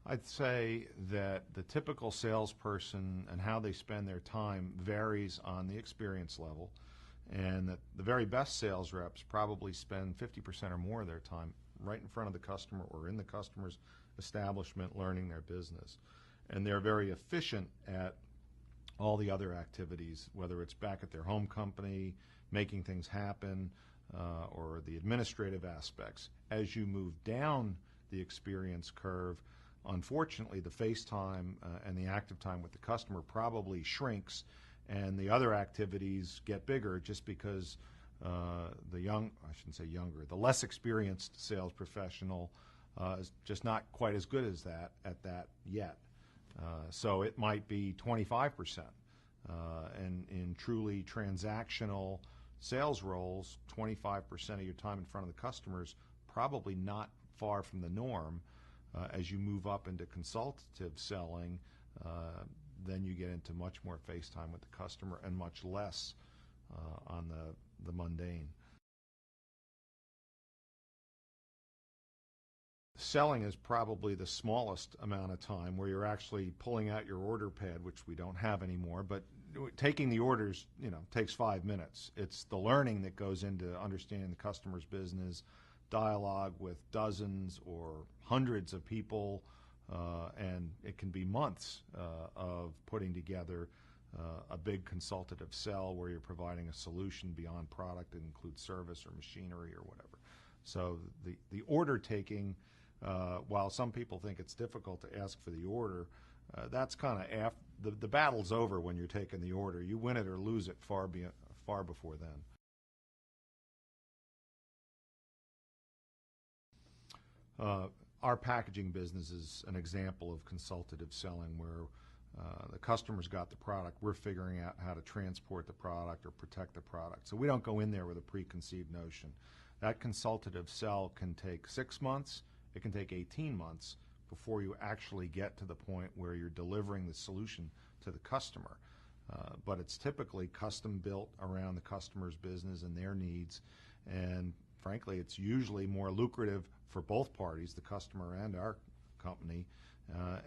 I'd say that the typical salesperson and how they spend their time varies on the experience level, and that the very best sales reps probably spend 50% or more of their time right in front of the customer or in the customer's establishment learning their business. And they're very efficient at all the other activities, whether it's back at their home company, making things happen, or the administrative aspects. As you move down the experience curve, unfortunately, the face time and the active time with the customer probably shrinks, and the other activities get bigger just because the less experienced sales professional is just not quite as good as that at that yet. So it might be 25%. And in truly transactional sales roles, 25% of your time in front of the customers, probably not far from the norm. As you move up into consultative selling, then you get into much more face time with the customer and much less on the mundane. Selling is probably the smallest amount of time where you're actually pulling out your order pad, which we don't have anymore, but taking the orders, takes 5 minutes. It's the learning that goes into understanding the customer's business, dialogue with dozens or hundreds of people, and it can be months of putting together a big consultative sell where you're providing a solution beyond product that includes service or machinery or whatever. So the order taking, while some people think it's difficult to ask for the order, that's kind of the battle's over when you're taking the order. You win it or lose it far before then. Our packaging business is an example of consultative selling where the customer's got the product. We're figuring out how to transport the product or protect the product. So we don't go in there with a preconceived notion. That consultative sell can take 6 months. It can take 18 months before you actually get to the point where you're delivering the solution to the customer. But it's typically custom built around the customer's business and their needs. And frankly, it's usually more lucrative for both parties, the customer and our company,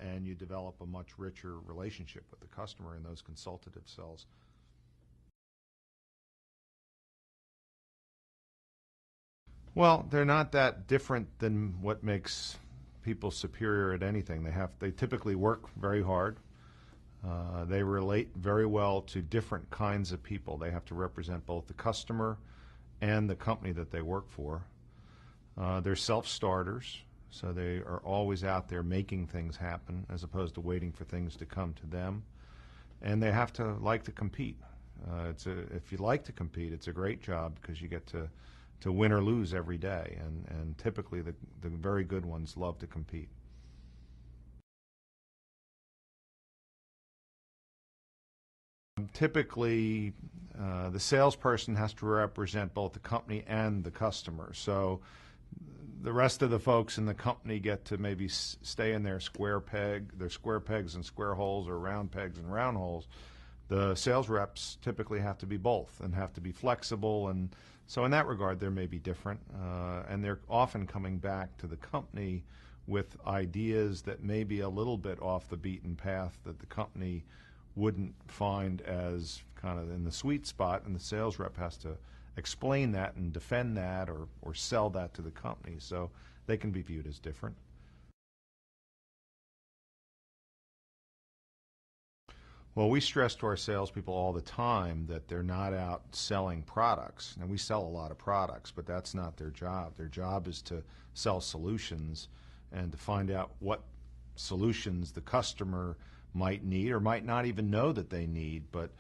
and you develop a much richer relationship with the customer in those consultative sells. Well, they're not that different than what makes people superior at anything. They typically work very hard. They relate very well to different kinds of people. They have to represent both the customer and the company that they work for. They're self-starters, so they are always out there making things happen as opposed to waiting for things to come to them. And they have to like to compete. If you like to compete, it's a great job because you get to win or lose every day, and typically the very good ones love to compete. Typically, the salesperson has to represent both the company and the customer. So the rest of the folks in the company get to maybe stay in their square pegs and square holes, or round pegs and round holes. The sales reps typically have to be both and have to be flexible, and so in that regard they may be different, and they're often coming back to the company with ideas that may be a little bit off the beaten path that the company wouldn't find as kind of in the sweet spot, and the sales rep has to explain that and defend that or sell that to the company. So they can be viewed as different. Well, we stress to our salespeople all the time that they're not out selling products. And we sell a lot of products, but that's not their job. Their job is to sell solutions and to find out what solutions the customer might need or might not even know that they need, but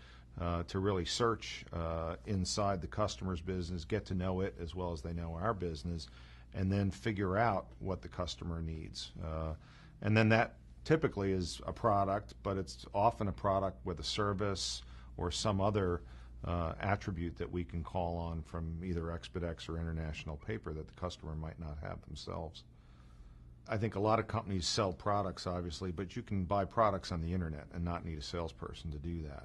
to really search inside the customer's business, get to know it as well as they know our business, and then figure out what the customer needs. And then that typically is a product, but it's often a product with a service or some other attribute that we can call on from either Expedex or International Paper that the customer might not have themselves. I think a lot of companies sell products, obviously, but you can buy products on the internet and not need a salesperson to do that.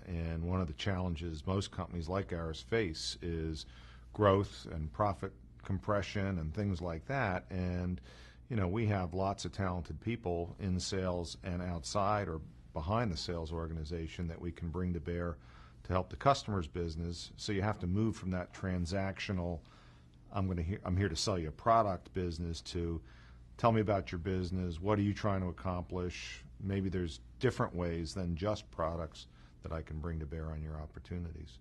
And one of the challenges most companies like ours face is growth and profit compression and things like that. And we have lots of talented people in sales and outside or behind the sales organization that we can bring to bear to help the customer's business. So you have to move from that transactional, I'm here to sell you a product business, to tell me about your business, what are you trying to accomplish? Maybe there's different ways than just products that I can bring to bear on your opportunities.